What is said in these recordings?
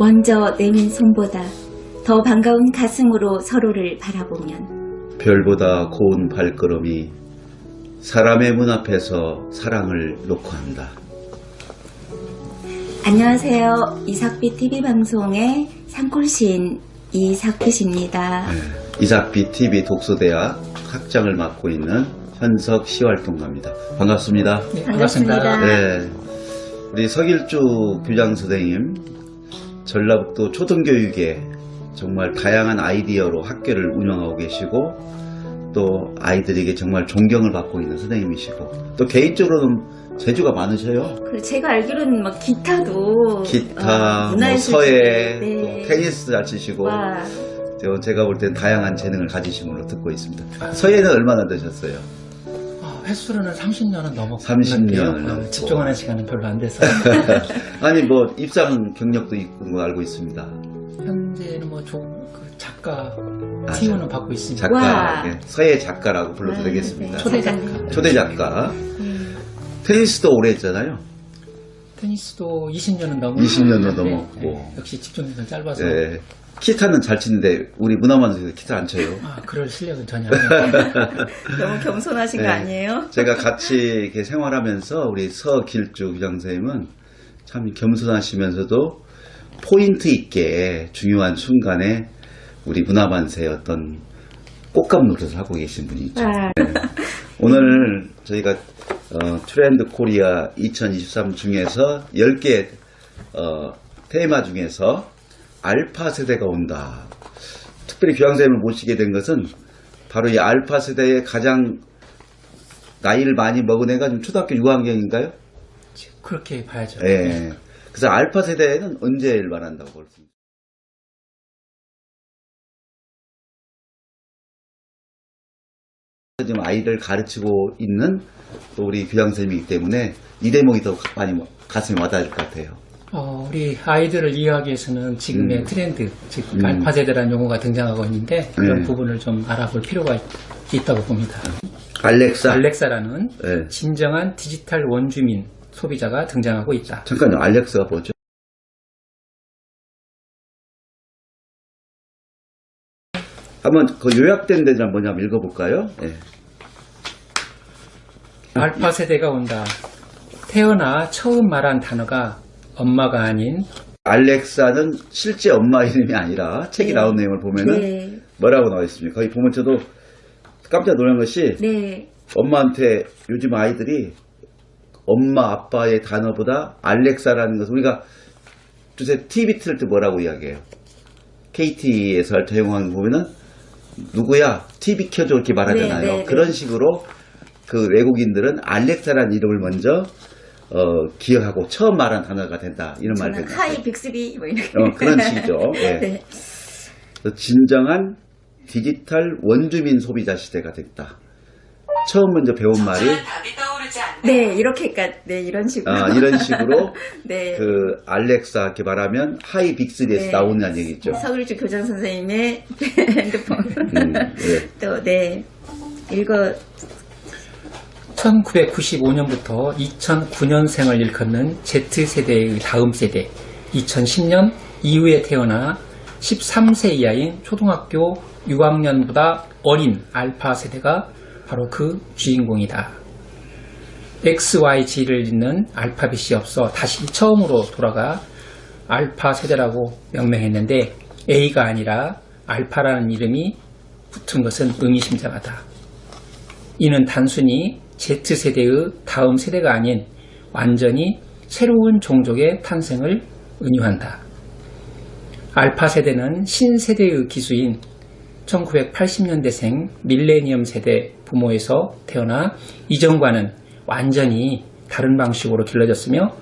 먼저 내민 손보다 더 반가운 가슴으로 서로를 바라보면 별보다 고운 발걸음이 사람의 문 앞에서 사랑을 놓고 한다. 안녕하세요. 이삭비 TV 방송의 산골시인 이삭빛입니다. 이삭비 TV 독서대학 학장을 맡고 있는 현석 시활동가입니다. 반갑습니다. 네, 반갑습니다. 네, 우리 서길주 교장 선생님, 전라북도 초등교육에 정말 다양한 아이디어로 학교를 운영하고 계시고 또 아이들에게 정말 존경을 받고 있는 선생님이시고 또 개인적으로는 재주가 많으셔요. 그리고 제가 알기로는 막 기타도 기타, 뭐 문화예술 서예, 네. 또 테니스 잘 치시고 와. 제가 볼 땐 다양한 재능을 가지신 걸로 듣고 있습니다. 서예는 얼마나 되셨어요? 횟수로는 30년은 넘었고 30년을 넘고. 집중하는 시간은 별로 안 돼서 아니 뭐 입상 경력도 있는 거 알고 있습니다. 현재는 뭐 좋은 작가 아, 지원을 받고 있습니다. 작가, 와. 예, 서예 작가라고 불러도 와, 되겠습니다. 네. 초대 작가. 초대 작가. 테니스도 오래 했잖아요. 테니스도 20년은 넘었고 20년도 넘었고. 역시 집중력은 짧아서 네. 기타는 잘 치는데 우리 문화만에서 기타 안 쳐요. 그럴 실력은 전혀 없네요. 너무 겸손하신 네. 거 아니에요? 제가 같이 이렇게 생활하면서 우리 서길주 교장 선생님은 참 겸손하시면서도 포인트 있게 중요한 순간에 우리 문화만세의 어떤 꽃감 노릇을 하고 계신 분이죠. 와. 오늘 저희가 트렌드 코리아 2023 중에서 10개 테마 중에서 알파 세대가 온다. 특별히 교장 선생님을 모시게 된 것은 바로 이 알파 세대의 가장 나이를 많이 먹은 애가 지금 초등학교 6학년인가요? 그렇게 봐야죠. 예. 그래서 알파 세대는 언제 일반한다고 볼 수 있습니다. 지금 아이를 가르치고 있는 또 우리 교장 선생님이기 때문에 이 대목이 더 많이 가슴에 와닿을 것 같아요. 우리 아이들을 이해하기 위해서는 지금의 트렌드, 즉 알파 세대라는 용어가 등장하고 있는데 그런 부분을 좀 알아볼 필요가 있다고 봅니다. 알렉사라는 네. 진정한 디지털 원주민 소비자가 등장하고 있다. 잠깐요. 알렉사가 뭐죠? 한번 그 요약된 데를 한번 읽어볼까요? 네. 알파 세대가 온다. 태어나 처음 말한 단어가 엄마가 아닌 알렉사는 실제 엄마 이름이 아니라 책이 네. 나온 내용을 보면은 네. 뭐라고 나와 있습니까? 거기 보면 저도 깜짝 놀란 것이 네. 엄마한테 요즘 아이들이 엄마 아빠의 단어보다 알렉사라는 것을 우리가 요새 TV 틀 때 뭐라고 이야기해요? KT에서 사용하는 거 보면은 누구야 TV 켜줘 이렇게 말하잖아요. 네, 네, 네. 그런 식으로 그 외국인들은 알렉사라는 이름을 먼저 기억하고 처음 말한 단어가 된다 이런 말을 저는 했어요. 하이 빅스비 뭐 이렇게. 그런 식이죠. 예. 네. 진정한 디지털 원주민 소비자 시대가 됐다. 처음 먼저 배운 말이 네, 이렇게 네, 이런 식으로. 이런 식으로 네. 그 알렉사 이렇게 말하면 하이 빅스리에서 네. 나오는 얘기죠. 서울주 교장 선생님의 핸드폰. 네. 또 네. 읽어 1995년부터 2009년생을 일컫는 Z세대의 다음 세대, 2010년 이후에 태어나 13세 이하인 초등학교 6학년보다 어린 알파 세대가 바로 그 주인공이다. XYG를 잇는 알파벳이 없어 다시 처음으로 돌아가 알파 세대라고 명명했는데 A가 아니라 알파라는 이름이 붙은 것은 의미심장하다. 이는 단순히 Z세대의 다음 세대가 아닌 완전히 새로운 종족의 탄생을 은유한다. 알파 세대는 신세대의 기수인 1980년대생 밀레니엄 세대 부모에서 태어나 이전과는 완전히 다른 방식으로 길러졌으며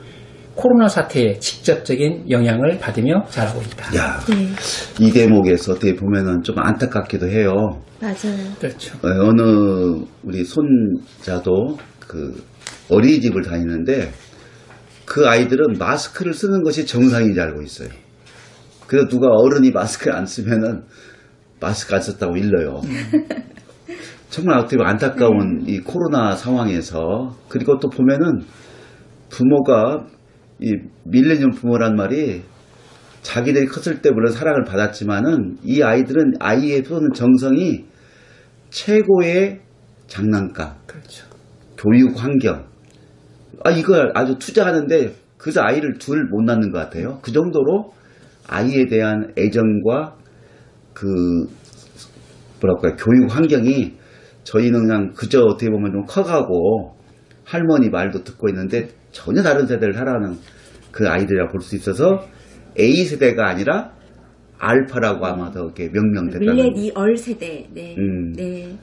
코로나 사태에 직접적인 영향을 받으며 자라고 있다. 야, 네. 이 대목에서 어떻게 보면은 좀 안타깝기도 해요. 맞아요. 그렇죠. 어느 우리 손자도 그 어린이집을 다니는데 그 아이들은 마스크를 쓰는 것이 정상인 줄 알고 있어요. 그래서 누가 어른이 마스크를 안 쓰면은 마스크 안 썼다고 일러요. 정말 어떻게 보면 안타까운 이 코로나 상황에서 그리고 또 보면은 부모가 이 밀레니엄 부모란 말이 자기들이 컸을 때 물론 사랑을 받았지만은 이 아이들은 아이의 쏘는 정성이 최고의 장난감, 그렇죠. 교육 환경. 이걸 아주 투자하는데 그래서 아이를 둘 못 낳는 것 같아요. 그 정도로 아이에 대한 애정과 그 뭐랄까요 교육 환경이 저희는 그냥 그저 어떻게 보면 좀 커가고 할머니 말도 듣고 있는데 전혀 다른 세대를 살아가는 그 아이들이라고 볼 수 있어서 A세대가 아니라 알파라고 아마 더 이렇게 명명됐다는. 밀레니얼 세대. 네. 네.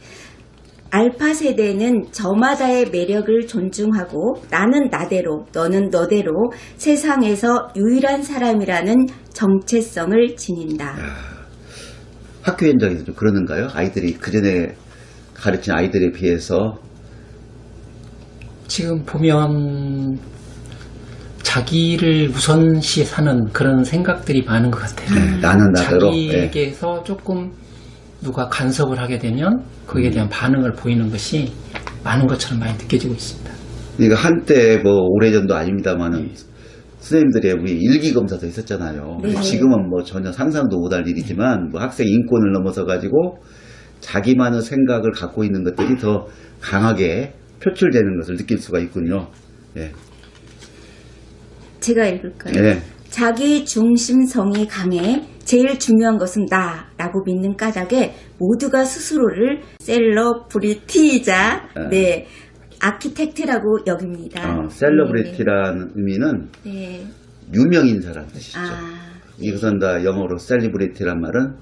알파 세대는 저마다의 매력을 존중하고 나는 나대로 너는 너대로 세상에서 유일한 사람이라는 정체성을 지닌다. 학교 현장에서 좀 그러는가요? 아이들이 그전에 가르친 아이들에 비해서 지금 보면 자기를 우선시 사는 그런 생각들이 많은 것 같아요. 나는 나대로. 자기에게서 조금 누가 간섭을 하게 되면 거기에 대한 반응을 보이는 것이 많은 것처럼 많이 느껴지고 있습니다. 그러니까 한때 뭐 오래전도 아닙니다만은 선생님들의 우리 일기검사도 있었잖아요. 네. 지금은 뭐 전혀 상상도 못할 일이지만 뭐 학생 인권을 넘어서 가지고 자기만의 생각을 갖고 있는 것들이 더 강하게 표출되는 것을 느낄 수가 있군요. 예. 제가 읽을까요? 예. 자기 중심성이 강해 제일 중요한 것은 나라고 믿는 까닭에 모두가 스스로를 셀러브리티이자 네, 아키텍트라고 여깁니다. 셀러브리티라는 의미는 네. 유명인사라는 뜻이죠. 이것은 다 영어로 셀리브리티란 말은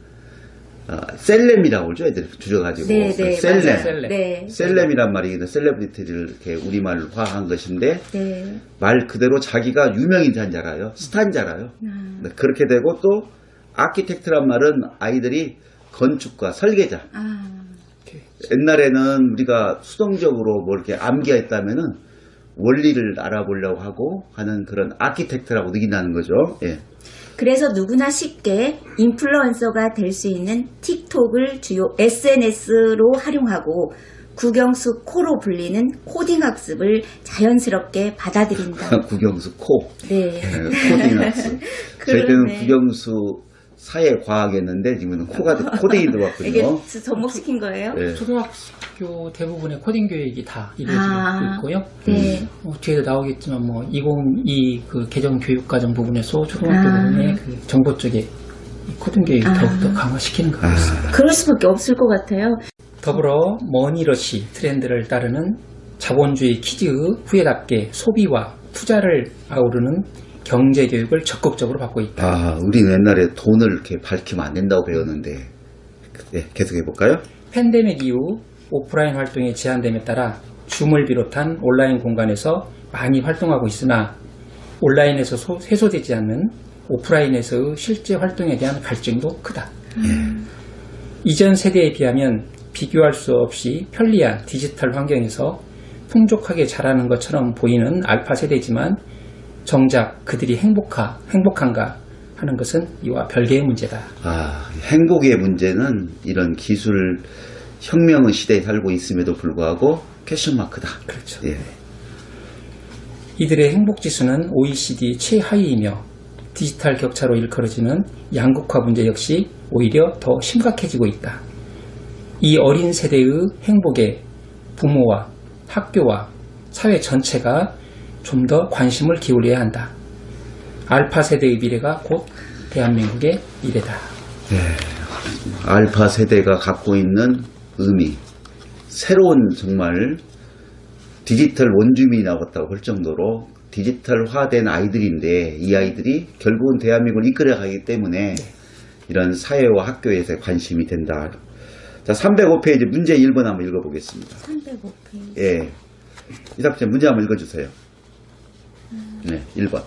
셀렘이라고 그러죠. 애들이 줄여가지고. 네, 네, 셀렘. 맞아요. 네. 셀렘이란 말이 셀레브리티를 이렇게 우리말화한 것인데 네. 말 그대로 자기가 유명인사인 줄 알아요. 스타인 줄 알아요. 그렇게 되고 또 아키텍트란 말은 아이들이 건축가, 설계자. 옛날에는 우리가 수동적으로 뭐 이렇게 암기가 있다면은 원리를 알아보려고 하고 하는 그런 아키텍트라고 느낀다는 거죠. 예. 그래서 누구나 쉽게 인플루언서가 될 수 있는 틱톡을 주요 SNS로 활용하고 국영수 코로 불리는 코딩 학습을 자연스럽게 받아들인다. 국영수 코. 네. 코딩 학습. 저희 때는 국영수 사회과학이었는데 지금은 코딩이 들어왔군요. 이게 접목시킨 거예요? 네. 초등학교 대부분의 코딩 교육이 다 이루어지고 있고요. 네. 뒤에도 나오겠지만 뭐 2022 그 개정 교육과정 부분에서 초등학교 부분의 그 정보 쪽에 이 코딩 교육 더욱더 강화시키는 것 같습니다. 그럴 수밖에 없을 것 같아요. 더불어 머니러시 트렌드를 따르는 자본주의 키즈 후예답게 소비와 투자를 아우르는 경제교육을 적극적으로 받고 있다. 우리는 옛날에 돈을 이렇게 밝히면 안 된다고 배웠는데, 네, 계속해볼까요? 팬데믹 이후 오프라인 활동이 제한됨에 따라 줌을 비롯한 온라인 공간에서 많이 활동하고 있으나 온라인에서 해소되지 않는 오프라인에서의 실제 활동에 대한 갈증도 크다. 이전 세대에 비하면 비교할 수 없이 편리한 디지털 환경에서 풍족하게 자라는 것처럼 보이는 알파 세대지만 정작 그들이 행복한가 하는 것은 이와 별개의 문제다. 행복의 문제는 이런 기술 혁명의 시대에 살고 있음에도 불구하고 퀘션 마크다. 그렇죠. 예. 이들의 행복지수는 OECD 최하위이며 디지털 격차로 일컬어지는 양극화 문제 역시 오히려 더 심각해지고 있다. 이 어린 세대의 행복에 부모와 학교와 사회 전체가 좀 더 관심을 기울여야 한다. 알파 세대의 미래가 곧 대한민국의 미래다. 네. 알파 세대가 갖고 있는 의미, 새로운 정말 디지털 원주민이 나왔다고 할 정도로 디지털화된 아이들인데 이 아이들이 결국은 대한민국을 이끌어가기 때문에 이런 사회와 학교에서 관심이 된다. 자, 305페이지 문제 1번 한번 읽어보겠습니다. 305페이지. 예. 이사부님 문제 한번 읽어주세요. 네, 1번.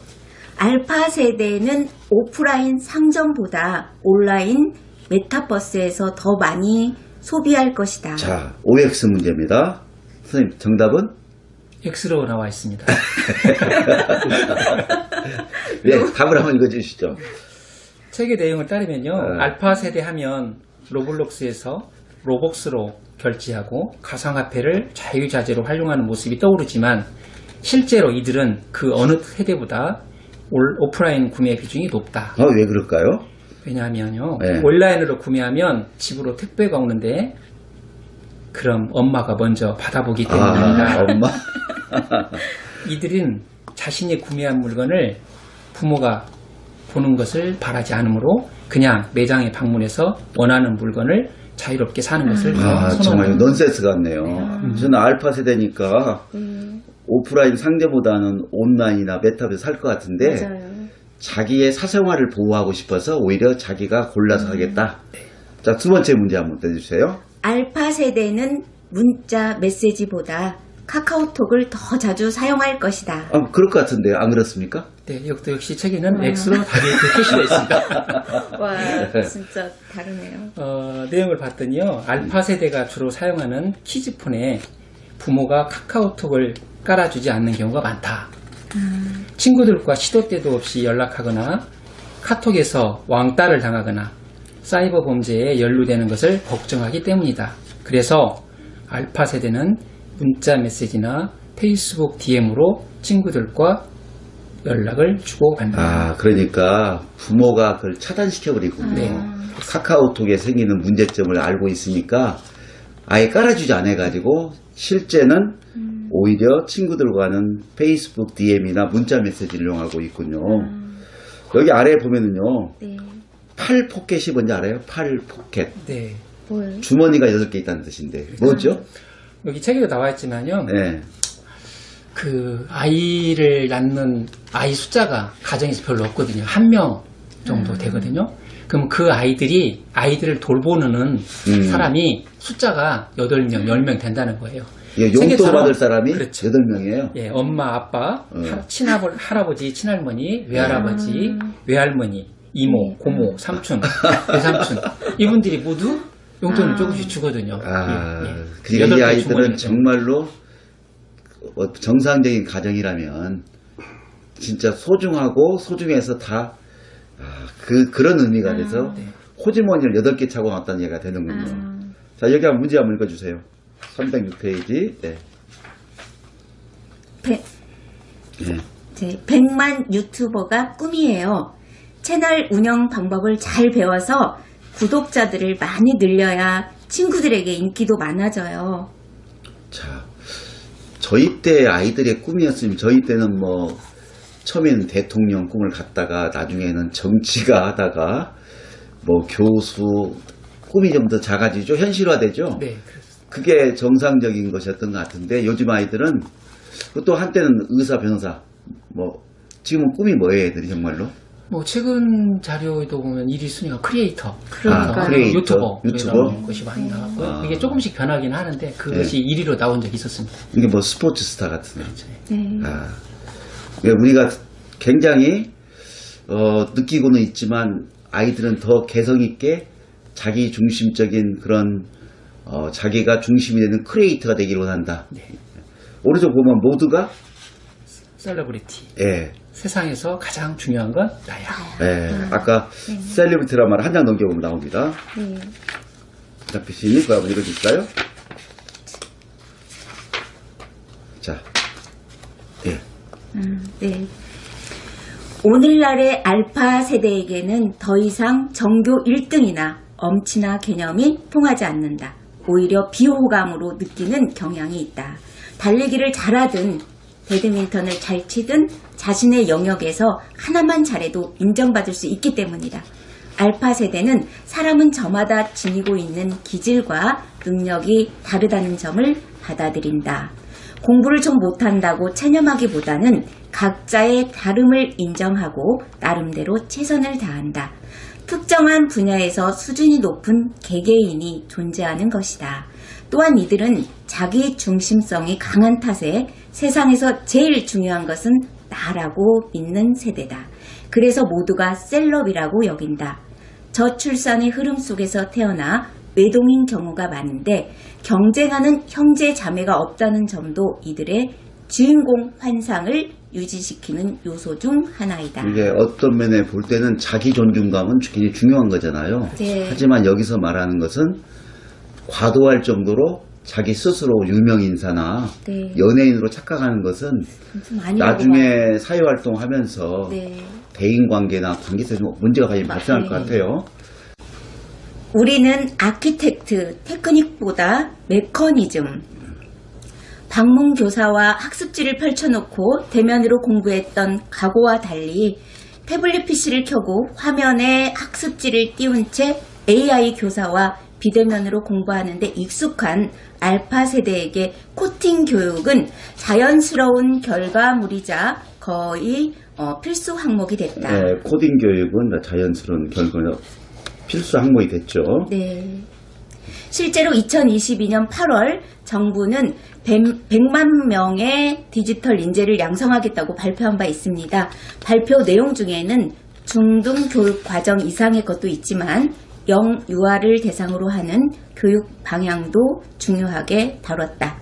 알파 세대는 오프라인 상점보다 온라인 메타버스에서 더 많이 소비할 것이다. 자, OX 문제입니다. 선생님, 정답은? X로 나와 있습니다. 네, 답을 한번 읽어주시죠. 책의 내용을 따르면요. 알파 세대 하면 로블록스에서 로벅스로 결제하고 가상화폐를 자유자재로 활용하는 모습이 떠오르지만 실제로 이들은 그 어느 세대보다 오프라인 구매 비중이 높다. 아, 왜 그럴까요? 왜냐하면요, 네. 온라인으로 구매하면 집으로 택배가 오는데 그럼 엄마가 먼저 받아보기 때문입니다. 엄마. 이들은 자신이 구매한 물건을 부모가 보는 것을 바라지 않으므로 그냥 매장에 방문해서 원하는 물건을 자유롭게 사는 것을 정말 선호합니다. 넌센스 같네요. 저는 알파 세대니까 오프라인 상대보다는 온라인이나 메타에서 살 것 같은데 맞아요. 자기의 사생활을 보호하고 싶어서 오히려 자기가 골라서 하겠다. 자, 두 번째 문제 한번 내주세요. 알파 세대는 문자 메시지보다 카카오톡을 더 자주 사용할 것이다. 아, 그럴 것 같은데요. 안 그렇습니까? 네, 이것도 역시 책에는 X로 답이 이렇게 표시되어 있습니다. 와, 진짜 다르네요. 내용을 봤더니요, 알파 세대가 주로 사용하는 키즈폰에 부모가 카카오톡을 깔아주지 않는 경우가 많다. 친구들과 시도 때도 없이 연락하거나 카톡에서 왕따를 당하거나 사이버 범죄에 연루되는 것을 걱정하기 때문이다. 그래서 알파 세대는 문자 메시지나 페이스북 DM으로 친구들과 연락을 주고받는다. 아, 그러니까 부모가 그걸 차단시켜버리군요. 네. 카카오톡에 생기는 문제점을 알고 있으니까 아예 깔아주지 않아가지고 실제는 오히려 친구들과는 페이스북 DM이나 문자 메시지를 이용하고 있군요. 여기 아래에 보면은요, 네. 팔 포켓이 뭔지 알아요? 팔 포켓. 네. 뭐예요? 주머니가 8개 있다는 뜻인데 뭐죠? 여기 책에도 나와 있지만요, 네. 그 아이를 낳는 아이 숫자가 가정에서 별로 없거든요. 1명 정도 되거든요. 그럼 그 아이들을 돌보는 사람이 숫자가 8명, 10명 된다는 거예요. 예, 용돈 세계처럼- 받을 사람이 그렇죠. 8명이에요. 예, 엄마, 아빠, 어. 할아버지, 친할머니, 외할아버지, 외할머니, 이모, 고모, 삼촌, 외삼촌 이분들이 모두 용돈을 조금씩 주거든요. 아, 예, 예. 그러니까 이 8개 아이들은 주머니가 정말로 정상적인 가정이라면 진짜 소중하고 소중해서 다 그런 의미가 돼서 네. 호주머니를 8개 차고 왔다는 얘기가 되는군요. 자, 여기 한번 문제 한번 읽어주세요. 306페이지. 네. 제 100만 유튜버가 꿈이에요. 채널 운영 방법을 잘 배워서 구독자들을 많이 늘려야 친구들에게 인기도 많아져요. 자, 저희 때 아이들의 꿈이었으면 저희 때는 뭐 처음에는 대통령 꿈을 갖다가 나중에는 정치가 하다가 뭐 교수 꿈이 좀 더 작아지죠. 현실화되죠. 네, 그렇습니다. 그게 정상적인 것이었던 것 같은데 요즘 아이들은 또 한때는 의사, 변호사 뭐 지금은 꿈이 뭐예요, 애들이 정말로? 뭐 최근 자료에도 보면 1위 순위가 크리에이터, 그러니까요. 크리에이터, 유튜버 유튜버? 것이 많이 나왔고요. 이게 조금씩 변하긴 하는데 그것이 1위로 나온 적이 있었습니다. 이게 뭐 스포츠 스타 같은. 네. 그러니까 우리가 굉장히 느끼고는 있지만 아이들은 더 개성 있게 자기 중심적인 그런 자기가 중심이 되는 크리에이터가 되기를 원한다. 오른쪽 보면 모두가 셀러브리티. 예. 세상에서 가장 중요한 건 나야. 예. 아까 셀리브리티 드라마를 한 장 넘겨보면 나옵니다. 네. 자, PC님, 그거 한번 읽어주실까요? 자, 예. 네. 오늘날의 알파 세대에게는 더 이상 전교 1등이나 엄치나 개념이 통하지 않는다. 오히려 비호감으로 느끼는 경향이 있다. 달리기를 잘하든 배드민턴을 잘 치든 자신의 영역에서 하나만 잘해도 인정받을 수 있기 때문이다. 알파 세대는 사람은 저마다 지니고 있는 기질과 능력이 다르다는 점을 받아들인다. 공부를 좀 못한다고 체념하기보다는 각자의 다름을 인정하고 나름대로 최선을 다한다. 특정한 분야에서 수준이 높은 개개인이 존재하는 것이다. 또한 이들은 자기 중심성이 강한 탓에 세상에서 제일 중요한 것은 나라고 믿는 세대다. 그래서 모두가 셀럽이라고 여긴다. 저출산의 흐름 속에서 태어나 외동인 경우가 많은데 경쟁하는 형제 자매가 없다는 점도 이들의 주인공 환상을 유지시키는 요소 중 하나이다. 이게 어떤 면에 볼 때는 자기 존중감은 굉장히 중요한 거잖아요. 네. 하지만 여기서 말하는 것은 과도할 정도로 자기 스스로 유명 인사나 네. 연예인으로 착각하는 것은 좀 아니라고 나중에 사회활동하면서 네. 대인관계나 관계에서 좀 문제가 많이 발생할 것 같아요. 우리는 아키텍트, 테크닉보다 메커니즘. 방문 교사와 학습지를 펼쳐놓고 대면으로 공부했던 과거와 달리 태블릿 PC를 켜고 화면에 학습지를 띄운 채 AI 교사와 비대면으로 공부하는데 익숙한 알파 세대에게 코딩 교육은 자연스러운 결과물이자 거의 필수 항목이 됐다. 네, 코딩 교육은 자연스러운 결과는 필수 항목이 됐죠. 네. 실제로 2022년 8월 정부는 100만 명의 디지털 인재를 양성하겠다고 발표한 바 있습니다. 발표 내용 중에는 중등 교육 과정 이상의 것도 있지만 영유아를 대상으로 하는 교육 방향도 중요하게 다뤘다.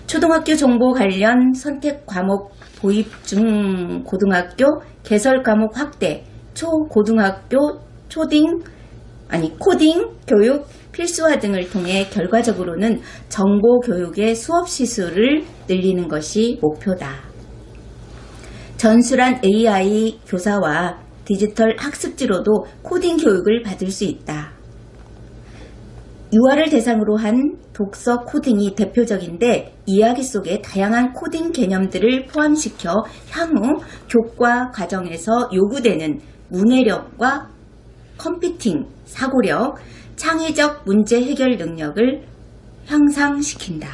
초등학교 정보 관련 선택 과목 도입 중 고등학교 개설 과목 확대, 초고등학교 코딩 교육 필수화 등을 통해 결과적으로는 정보 교육의 수업 시수를 늘리는 것이 목표다. 전술한 AI 교사와 디지털 학습지로도 코딩 교육을 받을 수 있다. 유아를 대상으로 한 독서 코딩이 대표적인데 이야기 속에 다양한 코딩 개념들을 포함시켜 향후 교과 과정에서 요구되는 문해력과 컴퓨팅, 사고력, 창의적 문제 해결 능력을 향상시킨다.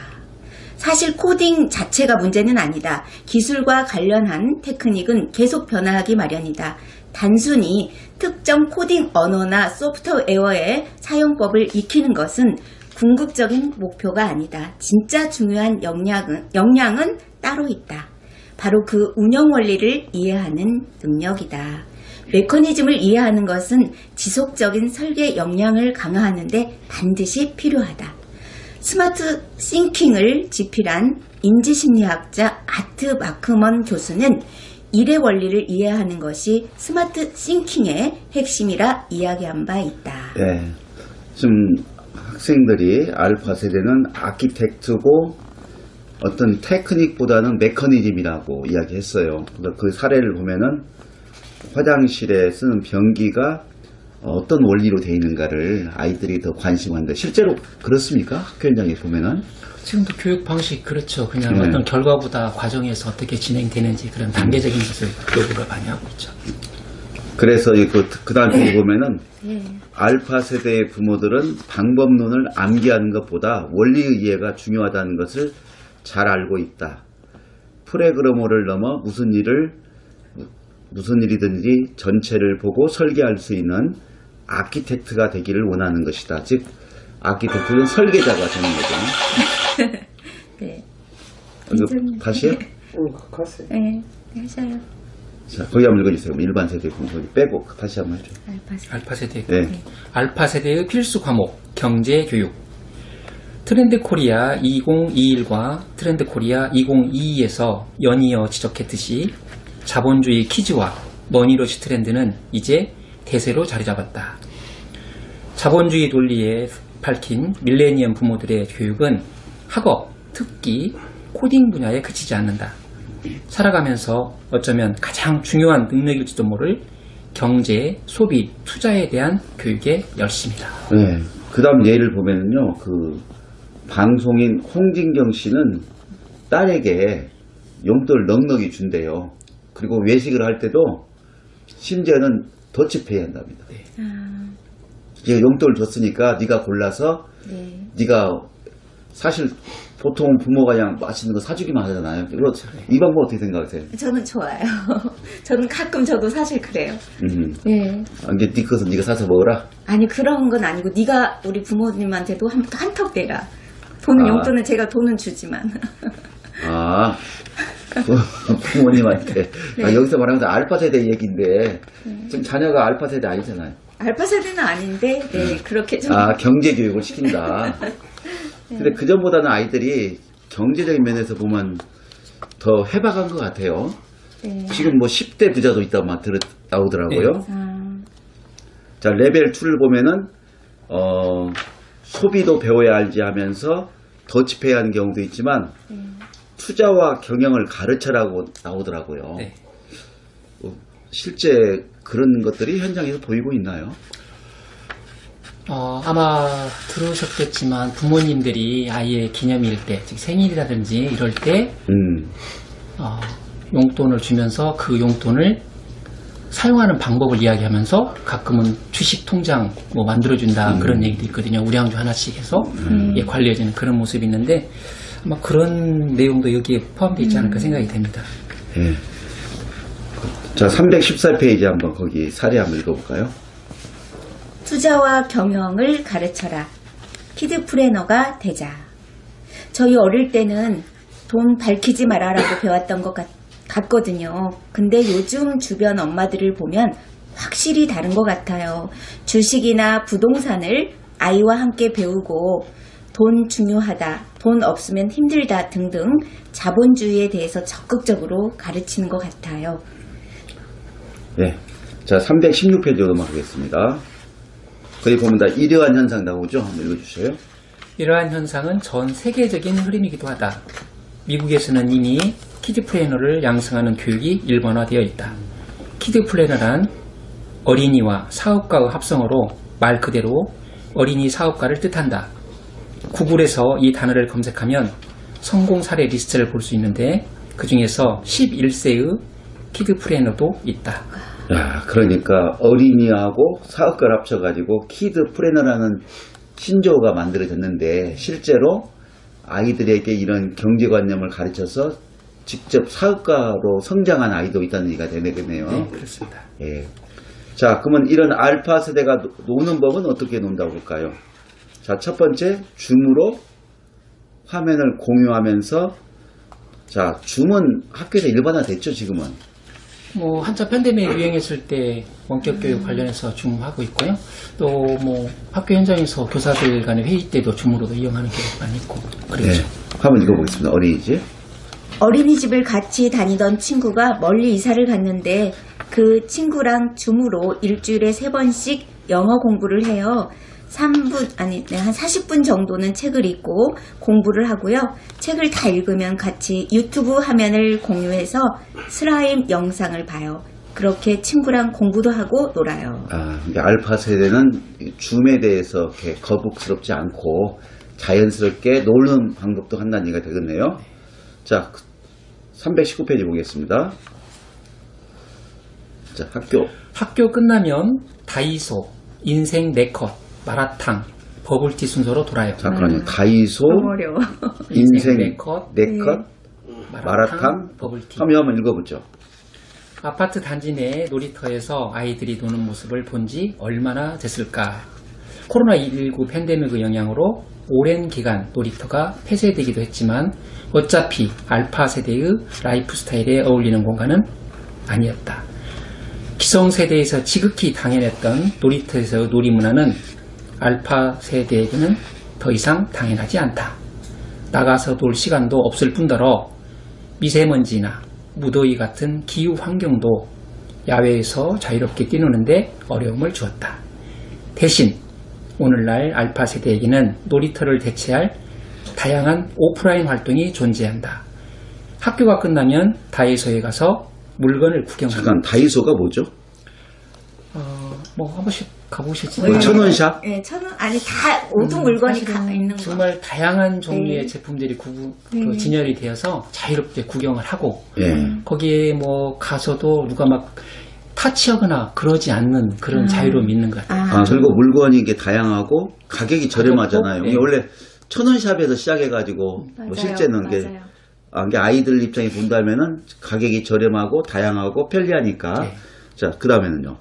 사실 코딩 자체가 문제는 아니다. 기술과 관련한 테크닉은 계속 변화하기 마련이다. 단순히 특정 코딩 언어나 소프트웨어의 사용법을 익히는 것은 궁극적인 목표가 아니다. 진짜 중요한 역량은 따로 있다. 바로 그 운영 원리를 이해하는 능력이다. 메커니즘을 이해하는 것은 지속적인 설계 역량을 강화하는 데 반드시 필요하다. 스마트 싱킹을 지필한 인지심리학자 아트 마크먼 교수는 일의 원리를 이해하는 것이 스마트 싱킹의 핵심이라 이야기한 바 있다. 네, 지금 학생들이 알파 세대는 아키텍트고 어떤 테크닉보다는 메커니즘이라고 이야기했어요. 그 사례를 보면은 화장실에 쓰는 변기가 어떤 원리로 되어 있는가를 아이들이 더 관심한데 실제로 그렇습니까? 학교 현장에 보면은 지금도 교육 방식 그렇죠. 그냥 네. 어떤 결과보다 과정에서 어떻게 진행되는지 그런 단계적인 것을 요구를 많이 하고 있죠. 그래서 그 다음 에 보면은 알파 세대의 부모들은 방법론을 암기하는 것보다 원리의 이해가 중요하다는 것을 잘 알고 있다. 프로그래머를 넘어 무슨 일이든지 전체를 보고 설계할 수 있는 아키텍트가 되기를 원하는 것이다. 즉 아키텍트는 설계자가 되는 거죠. 네. 다시요? 네, 하셔요. 자, 거기 한번 읽어주세요. 일반 세대 거기 빼고 다시 한번 해줘요. 알파 세대. 네. 알파 세대의 필수 과목 경제 교육. 트렌드 코리아 2021과 트렌드 코리아 2022에서 연이어 지적했듯이 자본주의 키즈와 머니러시 트렌드는 이제 대세로 자리 잡았다. 자본주의 논리에 밝힌 밀레니엄 부모들의 교육은 학업, 특기, 코딩 분야에 그치지 않는다. 살아가면서 어쩌면 가장 중요한 능력일지도 모를 경제, 소비, 투자에 대한 교육의 열심이다. 네. 그 다음 예를 보면은요, 방송인 홍진경 씨는 딸에게 용돈을 넉넉히 준대요. 그리고 외식을 할 때도 심지어는 더치페이 한답니다. 네. 얘가 용돈을 줬으니까 네가 골라서 네가 사실 보통 부모가 그냥 맛있는 거 사주기만 하잖아요. 이 방법 어떻게 생각하세요? 저는 좋아요. 저는 가끔 저도 사실 그래요. 네. 근데 네 것은 네가 사서 먹어라? 아니 그런 건 아니고 네가 우리 부모님한테도 한턱 대라. 돈은 용돈은 제가 돈은 주지만. 부모님한테. 네. 여기서 말하는 건 알파 세대 얘기인데 지금 자녀가 알파 세대 아니잖아요. 알파 세대는 아닌데 그렇게 좀. 경제 교육을 시킨다. 근데 그 전보다는 아이들이 경제적인 면에서 보면 더 해박한 것 같아요. 네. 지금 뭐 10대 부자도 있다고 막 나오더라고요. 네. 자, 레벨 2를 보면은 소비도 배워야 알지 하면서 더치페이 하는 경우도 있지만 투자와 경영을 가르쳐라고 나오더라고요. 네. 실제 그런 것들이 현장에서 보이고 있나요? 아마 들으셨겠지만 부모님들이 아이의 기념일 때, 즉 생일이라든지 이럴 때 용돈을 주면서 그 용돈을 사용하는 방법을 이야기하면서 가끔은 주식 통장 뭐 만들어준다 그런 얘기도 있거든요. 우량주 하나씩 해서 관리해주는 그런 모습이 있는데 아마 그런 내용도 여기에 포함되어 있지 않을까 생각이 됩니다. 예. 자, 314페이지 한번 거기 사례 한번 읽어볼까요? 투자와 경영을 가르쳐라. 키드 플래너가 되자. 저희 어릴 때는 돈 밝히지 마라라고 배웠던 것 같거든요. 근데 요즘 주변 엄마들을 보면 확실히 다른 것 같아요. 주식이나 부동산을 아이와 함께 배우고 돈 중요하다, 돈 없으면 힘들다 등등 자본주의에 대해서 적극적으로 가르치는 것 같아요. 네. 자, 316페이지로 넘어가겠습니다. 거기 보면 다 이러한 현상 나오죠? 한번 읽어주세요. 이러한 현상은 전 세계적인 흐름이기도 하다. 미국에서는 이미 키드 플래너를 양성하는 교육이 일반화되어 있다. 키드 플래너란 어린이와 사업가의 합성어로 말 그대로 어린이 사업가를 뜻한다. 구글에서 이 단어를 검색하면 성공 사례 리스트를 볼 수 있는데 그 중에서 11세의 키드 플래너도 있다. 야, 그러니까 어린이하고 사업가를 합쳐가지고 키드 플래너라는 신조어가 만들어졌는데 실제로 아이들에게 이런 경제관념을 가르쳐서 직접 사업가로 성장한 아이도 있다는 얘기가 되겠네요. 네, 그렇습니다. 예. 자, 그러면 이런 알파 세대가 노는 법은 어떻게 논다고 볼까요? 자, 첫 번째, 줌으로 화면을 공유하면서, 자, 줌은 학교에서 일반화됐죠, 지금은. 뭐 한참 팬데믹 유행했을 때 원격 교육 관련해서 줌 하고 있고요. 또 뭐 학교 현장에서 교사들 간의 회의 때도 줌으로도 이용하는 경우가 많이 있고 그렇죠. 네. 한번 읽어보겠습니다. 어린이집. 어린이집을 같이 다니던 친구가 멀리 이사를 갔는데 그 친구랑 줌으로 일주일에 3번씩 영어 공부를 해요. 한 40분 정도는 책을 읽고 공부를 하고요. 책을 다 읽으면 같이 유튜브 화면을 공유해서 슬라임 영상을 봐요. 그렇게 친구랑 공부도 하고 놀아요. 아, 이게 알파 세대는 줌에 대해서 이렇게 거북스럽지 않고 자연스럽게 노는 방법도 한다는 얘기가 되겠네요. 자, 319페이지 보겠습니다. 자, 학교 끝나면 다이소, 인생 네컷, 마라탕, 버블티 순서로 돌아요. 잠깐만요. 다이소, 너무 어려워. 인생 네컷, 네컷, 마라탕, 버블티. 한번 읽어보죠. 아파트 단지 내 놀이터에서 아이들이 노는 모습을 본 지 얼마나 됐을까? 코로나19 팬데믹의 영향으로 오랜 기간 놀이터가 폐쇄되기도 했지만 어차피 알파 세대의 라이프 스타일에 어울리는 공간은 아니었다. 기성세대에서 지극히 당연했던 놀이터에서의 놀이문화는 알파 세대에게는 더 이상 당연하지 않다. 나가서 놀 시간도 없을 뿐더러 미세먼지나 무더위 같은 기후 환경도 야외에서 자유롭게 뛰노는데 어려움을 주었다. 대신 오늘날 알파 세대에게는 놀이터를 대체할 다양한 오프라인 활동이 존재한다. 학교가 끝나면 다이소에 가서 물건을 구경하는. 잠깐, 다이소가 뭐죠? 뭐 한 번씩 가보시지. 천원샵? 네, 아니 다 모든 물건이 다 있는 거. 정말 다양한 종류의 네. 제품들이 네. 그 진열이 되어서 자유롭게 구경을 하고 예. 거기에 뭐 가서도 누가 막 타치하거나 그러지 않는 그런 자유로움이 있는 것 같아요. 아, 그리고 물건이 이게 다양하고 가격이 저렴하잖아요. 네. 이게 원래 천원샵에서 시작해가지고 뭐 맞아요. 실제는 맞아요. 이게 아이들 입장에 본다면은 가격이 저렴하고 다양하고 편리하니까. 네. 자, 그 다음에는요.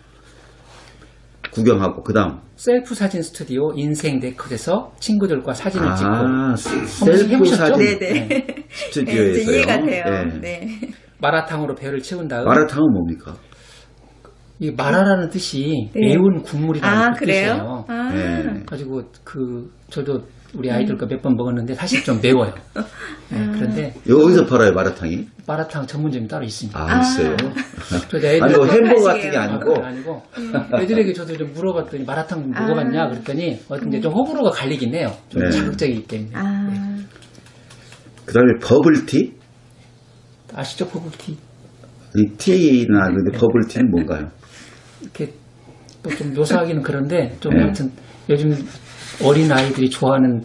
구경하고 그 다음. 셀프 사진 스튜디오 인생 네컷에서 친구들과 사진을 찍고 셀프 해보셨죠? 사진 네네. 네, 스튜디오에서요. 이제 이해가 돼요. 예. 네. 마라탕으로 배를 채운 다음 마라탕은 뭡니까? 이 마라라는 뜻이 네. 매운 국물이라는 그래요? 뜻이에요. 네. 가지고 저도 우리 아이들과 몇 번 먹었는데 사실 좀 매워요. 네, 그런데 여기서 팔아요, 마라탕이? 마라탕 전문점이 따로 있습니다. 있어요. 그래서 애들 아니, 뭐 햄버거 같은 게 하시게요. 아니고. 아니고 애들에게 저도 좀 물어봤더니 마라탕 먹어봤냐 그랬더니 근데 좀 호불호가 갈리긴 해요. 좀 네. 자극적이기 때문에. 그 다음에 버블티? 아시죠, 버블티? 이 티나 버블티는 뭔가요? 이렇게 또 좀 묘사하기는 그런데 좀 네. 아무튼 요즘 어린 아이들이 좋아하는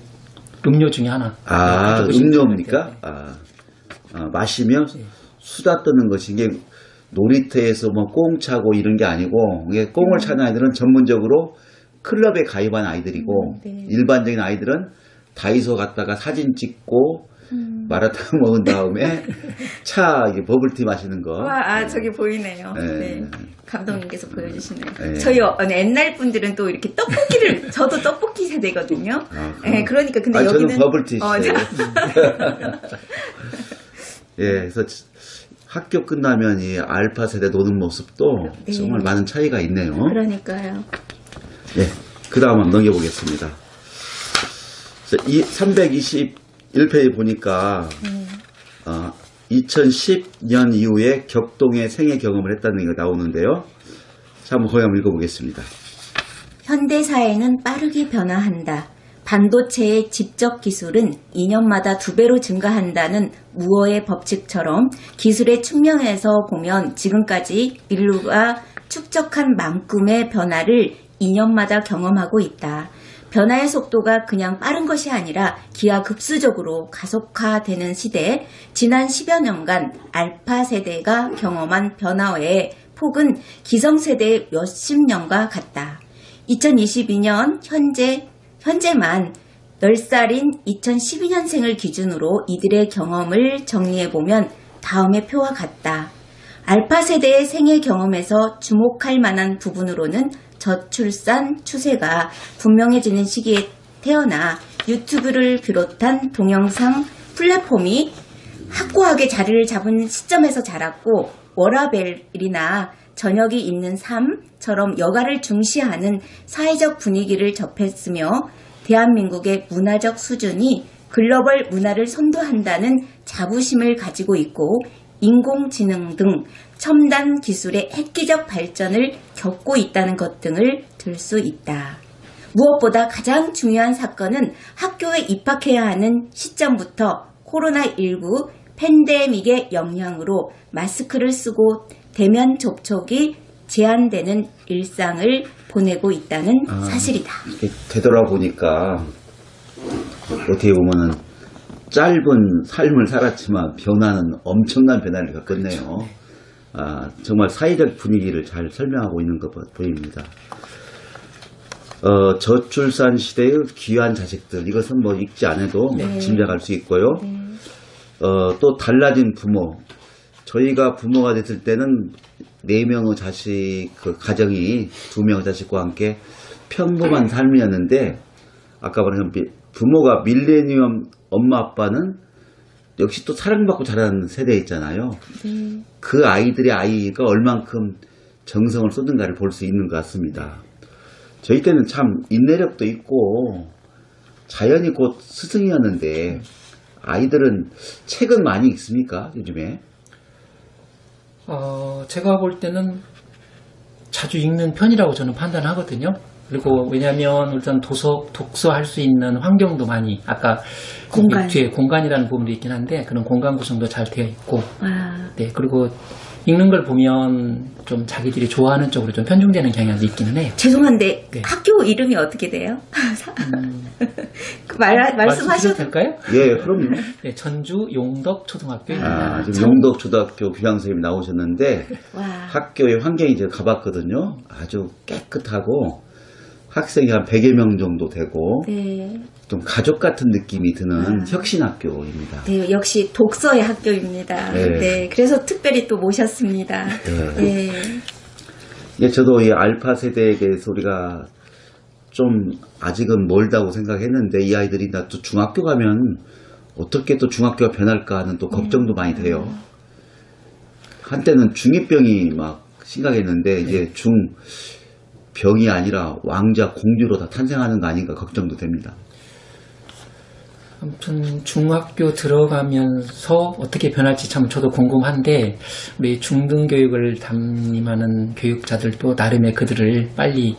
음료 중에 하나. 아, 가져보시면 음료입니까? 좋겠는데. 마시면 수다 떠는 것이 이게 놀이터에서 뭐 꽁 차고 이런 게 아니고 이게 꽁을 차는 아이들은 전문적으로 클럽에 가입한 아이들이고 네. 일반적인 아이들은 다이소 갔다가 사진 찍고 마라탕 먹은 다음에 차 이게 버블티 마시는 거. 와, 저기 보이네요. 네. 네. 감독님께서 보여주시네요. 네. 저희 옛날 분들은 또 이렇게 떡볶이를, 저도 떡볶이 세대거든요. 아, 네, 그러니까 근데 저는 여기는. 버블티 시대예요. 자- 예, 그래서 학교 끝나면 이 알파 세대 노는 모습도 네. 정말 많은 차이가 있네요. 그러니까요. 예, 그 다음 한번 넘겨보겠습니다. 이 321페이지 보니까 2010년 이후에 격동의 생애 경험을 했다는 게 나오는데요. 자, 한번 거기 한번 읽어보겠습니다. 현대사회는 빠르게 변화한다. 반도체의 집적 기술은 2년마다 2배로 증가한다는 무어의 법칙처럼 기술의 측면에서 보면 지금까지 인류가 축적한 만큼의 변화를 2년마다 경험하고 있다. 변화의 속도가 그냥 빠른 것이 아니라 기하급수적으로 가속화되는 시대, 지난 10여 년간 알파 세대가 경험한 변화의 폭은 기성세대의 몇십 년과 같다. 2022년 현재만 10살인 2012년생을 기준으로 이들의 경험을 정리해보면 다음의 표와 같다. 알파 세대의 생애 경험에서 주목할 만한 부분으로는 저출산 추세가 분명해지는 시기에 태어나 유튜브를 비롯한 동영상 플랫폼이 확고하게 자리를 잡은 시점에서 자랐고 워라벨이나 저녁이 있는 삶처럼 여가를 중시하는 사회적 분위기를 접했으며 대한민국의 문화적 수준이 글로벌 문화를 선도한다는 자부심을 가지고 있고 인공지능 등 첨단 기술의 획기적 발전을 겪고 있다는 것 등을 들 수 있다. 무엇보다 가장 중요한 사건은 학교에 입학해야 하는 시점부터 코로나19 팬데믹의 영향으로 마스크를 쓰고 대면 접촉이 제한되는 일상을 보내고 있다는 사실이다. 되돌아보니까 어떻게 보면은 짧은 삶을 살았지만 변화는 엄청난 변화를 겪었네요. 정말 사회적 분위기를 잘 설명하고 있는 것 보입니다. 저출산 시대의 귀한 자식들, 이것은 뭐 읽지 않아도 짐작할 수 있고요. 또 달라진 부모. 저희가 부모가 됐을 때는 4명의 자식, 그 가정이 2명의 자식과 함께 평범한 삶이었는데, 아까 말한 부모가 밀레니엄 엄마 아빠는 역시 또 사랑받고 자라는 세대에 있잖아요. 그 아이들의 아이가 얼만큼 정성을 쏟는가를 볼 수 있는 것 같습니다. 저희 때는 참 인내력도 있고 자연이 곧 스승이었는데 아이들은 책은 많이 읽습니까? 요즘에? 제가 볼 때는 자주 읽는 편이라고 저는 판단하거든요. 그리고 왜냐하면 일단 독서할 수 있는 환경도 많이 아까 공간. 뒤에 공간이라는 부분도 있긴 한데 그런 공간 구성도 잘 되어 있고 와. 네 그리고 읽는 걸 보면 좀 자기들이 좋아하는 쪽으로 좀 편중되는 경향도 있기는 해요. 죄송한데 네. 학교 이름이 어떻게 돼요? 말씀하셔도 될까요? 예, 그럼요. 네, 전주 용덕 초등학교입니다. 지금 용덕초등학교 교장선생님이 나오셨는데 와. 학교의 환경이 제가 가봤거든요. 아주 깨끗하고 학생이 한 100여 명 정도 되고 네. 좀 가족 같은 느낌이 드는 혁신학교입니다. 네, 역시 독서의 학교입니다. 네. 네. 그래서 특별히 또 모셨습니다. 네. 예, 저도 이 알파 세대에게서 우리가 좀 아직은 멀다고 생각했는데 이 아이들이 나 또 중학교 가면 어떻게 또 중학교가 변할까 하는 또 걱정도 많이 돼요. 한때는 중2병이 막 심각했는데 이제 중병이 아니라 왕자 공주로 다 탄생하는 거 아닌가 걱정도 됩니다. 아무튼 중학교 들어가면서 어떻게 변할지 참 저도 궁금한데 우리 중등교육을 담임하는 교육자들도 나름의 그들을 빨리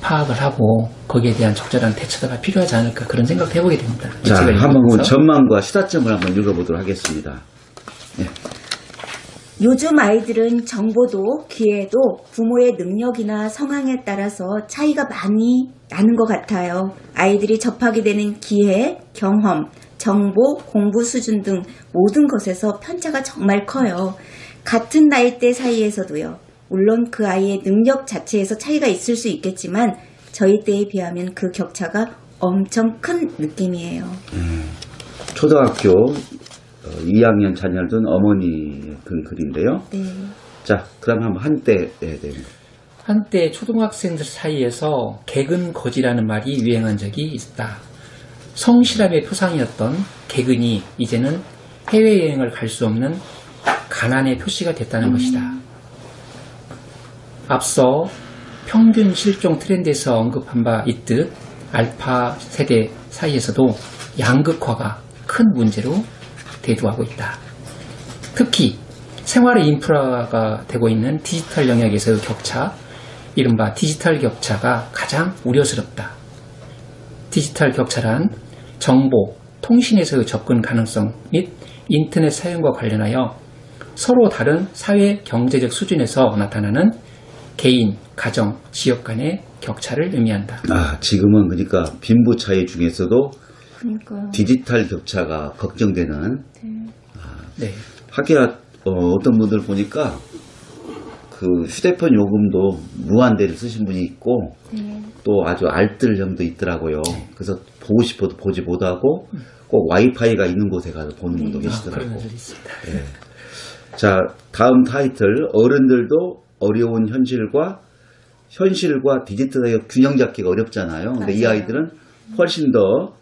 파악을 하고 거기에 대한 적절한 대처가 필요하지 않을까 그런 생각도 해보게 됩니다. 이 자, 책을 한번 읽으면서. 전망과 시사점을 한번 읽어보도록 하겠습니다. 요즘 아이들은 정보도 기회도 부모의 능력이나 성향에 따라서 차이가 많이 나는 것 같아요. 아이들이 접하게 되는 기회, 경험, 정보, 공부 수준 등 모든 것에서 편차가 정말 커요. 같은 나이대 사이에서도요. 물론 그 아이의 능력 자체에서 차이가 있을 수 있겠지만 저희 때에 비하면 그 격차가 엄청 큰 느낌이에요. 초등학교 2학년 자녀를 둔 어머니의 글인데요. 네. 자, 그럼 한때에 대해. 한때 초등학생들 사이에서 개근거지라는 말이 유행한 적이 있다. 성실함의 표상이었던 개근이 이제는 해외여행을 갈 수 없는 가난의 표시가 됐다는 것이다. 앞서 평균 실종 트렌드에서 언급한 바 있듯 알파 세대 사이에서도 양극화가 큰 문제로 대두하고 있다. 특히 생활의 인프라가 되고 있는 디지털 영역에서의 격차, 이른바 디지털 격차가 가장 우려스럽다. 디지털 격차란 정보, 통신에서의 접근 가능성 및 인터넷 사용과 관련하여 서로 다른 사회 경제적 수준에서 나타나는 개인, 가정, 지역 간의 격차를 의미한다. 지금은 그러니까 빈부 차이 중에서도 그러니까요. 디지털 격차가 걱정되는. 네. 하기야 어떤 분들 보니까 그 휴대폰 요금도 무한대를 쓰신 분이 있고 또 아주 알뜰형도 있더라고요. 그래서 보고 싶어도 보지 못하고 꼭 와이파이가 있는 곳에 가서 보는 분도 그런 계시더라고요. 분들이 있습니다. 자, 다음 타이틀. 어른들도 어려운 현실과 디지털의 균형 잡기가 어렵잖아요. 근데 이 맞아요. 아이들은 훨씬 더.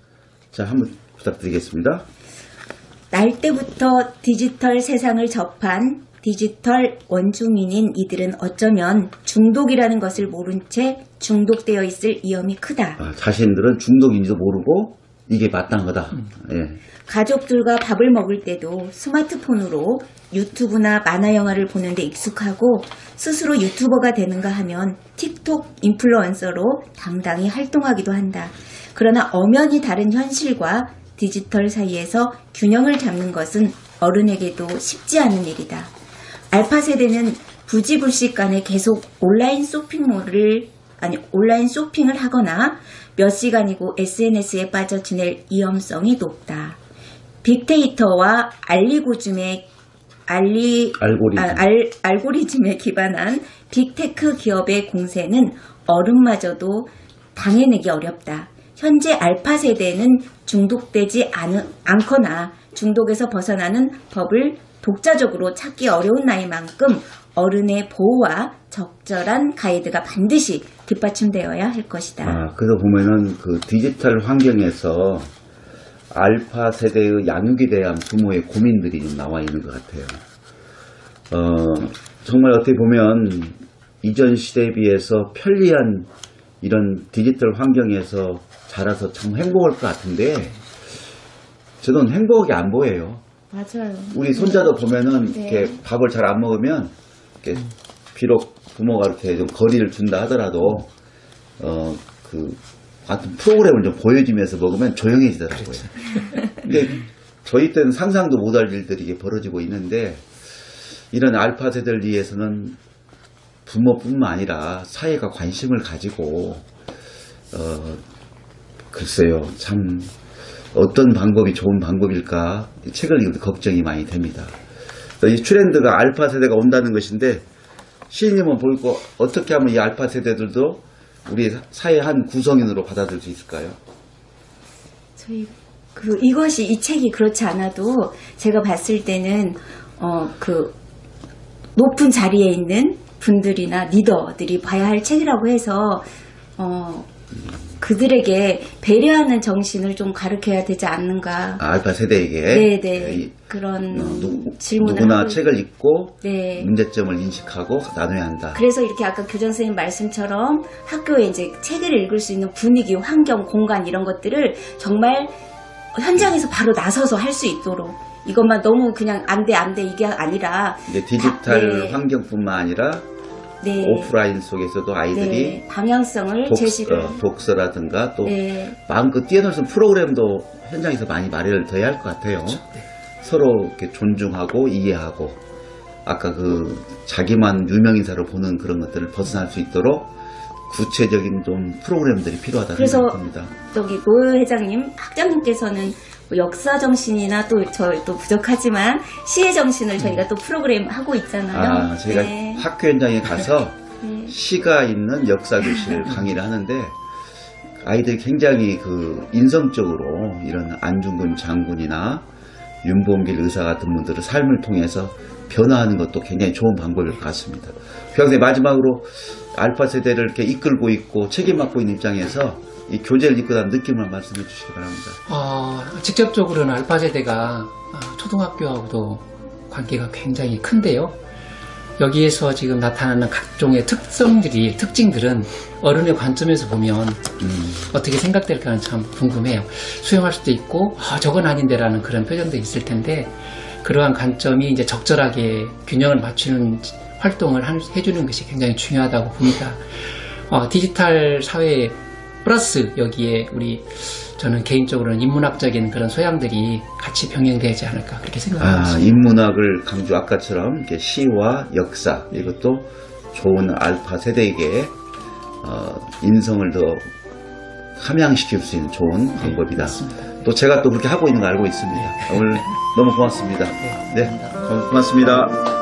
자, 한번 부탁드리겠습니다. 날 때부터 디지털 세상을 접한 디지털 원주민인 이들은 어쩌면 중독이라는 것을 모른 채 중독되어 있을 위험이 크다. 자신들은 중독인지도 모르고 이게 마땅하다. 예. 가족들과 밥을 먹을 때도 스마트폰으로 유튜브나 만화 영화를 보는데 익숙하고 스스로 유튜버가 되는가 하면 틱톡 인플루언서로 당당히 활동하기도 한다. 그러나 엄연히 다른 현실과 디지털 사이에서 균형을 잡는 것은 어른에게도 쉽지 않은 일이다. 알파 세대는 부지불식간에 계속 온라인 쇼핑을 하거나 몇 시간이고 SNS에 빠져 지낼 위험성이 높다. 빅데이터와 알고리즘에 기반한 빅테크 기업의 공세는 어른마저도 당해내기 어렵다. 현재 알파 세대는 중독되지 않거나 중독에서 벗어나는 법을 독자적으로 찾기 어려운 나이만큼 어른의 보호와 적절한 가이드가 반드시 뒷받침되어야 할 것이다. 그래서 보면은 그 디지털 환경에서 알파 세대의 양육에 대한 부모의 고민들이 좀 나와 있는 것 같아요. 정말 어떻게 보면 이전 시대에 비해서 편리한 이런 디지털 환경에서 자라서 참 행복할 것 같은데 저는 행복하게 안 보여요. 맞아요. 우리 손자도 보면은 네. 이렇게 밥을 잘 안 먹으면 이렇게 비록 부모가 이렇게 좀 거리를 준다 하더라도 같은 프로그램을 좀 보여주면서 먹으면 조용해지더라고요. 근데 저희 때는 상상도 못할 일들이 이게 벌어지고 있는데 이런 알파 세대를 위해서는 부모뿐만 아니라 사회가 관심을 가지고 글쎄요, 참 어떤 방법이 좋은 방법일까 이 책을 읽을 때 걱정이 많이 됩니다. 이 트렌드가 알파 세대가 온다는 것인데 시인님은 보고 어떻게 하면 이 알파 세대들도 우리 사회 한 구성인으로 받아들일 수 있을까요? 이것이 이 책이 그렇지 않아도 제가 봤을 때는 높은 자리에 있는 분들이나 리더들이 봐야 할 책이라고 해서 그들에게 배려하는 정신을 좀 가르쳐야 되지 않는가. 알파 세대에게. 네네. 그런 질문을 누구나 하고 책을 읽고 네. 문제점을 인식하고 나눠야 한다. 그래서 이렇게 아까 교장 선생님 말씀처럼 학교에 이제 책을 읽을 수 있는 분위기, 환경, 공간 이런 것들을 정말 현장에서 바로 나서서 할 수 있도록 이것만 너무 그냥 안 돼 이게 아니라 이제 디지털 네. 환경뿐만 아니라 네. 오프라인 속에서도 아이들이 네, 방향성을 제시를 독서라든가 또 네. 마음껏 뛰어놀 수 있는 프로그램도 현장에서 많이 마련을 더 해야 할 것 같아요. 서로 이렇게 존중하고 이해하고 아까 그 자기만 유명인사로 보는 그런 것들을 벗어날 수 있도록 구체적인 좀 프로그램들이 필요하다는 그래서 생각합니다. 저기 노 회장님, 학장님께서는 뭐 역사 정신이나 또 저희 또 부족하지만 시의 정신을 저희가 또 프로그램 하고 있잖아요. 제가 네. 학교 현장에 가서 네. 시가 있는 역사 교실 강의를 하는데 아이들이 굉장히 그 인성적으로 이런 안중근 장군이나 윤봉길 의사 같은 분들의 삶을 통해서 변화하는 것도 굉장히 좋은 방법일 것 같습니다. 평소에 마지막으로 알파 세대를 이렇게 이끌고 있고 책임 맡고 있는 입장에서 이 교재를 읽고 난 느낌을 말씀해 주시기 바랍니다. 직접적으로는 알파 세대가 초등학교하고도 관계가 굉장히 큰데요. 여기에서 지금 나타나는 각종의 특징들은 어른의 관점에서 보면 어떻게 생각될까는 참 궁금해요. 수용할 수도 있고 저건 아닌데라는 그런 표정도 있을 텐데 그러한 관점이 이제 적절하게 균형을 맞추는 활동을 해주는 것이 굉장히 중요하다고 봅니다. 디지털 사회 플러스 여기에 저는 개인적으로는 인문학적인 그런 소양들이 같이 병행되지 않을까 그렇게 생각합니다. 인문학을 강조 아까처럼 이렇게 시와 역사 이것도 좋은 알파 세대에게 인성을 더 함양시킬 수 있는 좋은 방법이다. 또 제가 또 그렇게 하고 있는 거 알고 있습니다. 오늘 너무 고맙습니다. 네, 고맙습니다.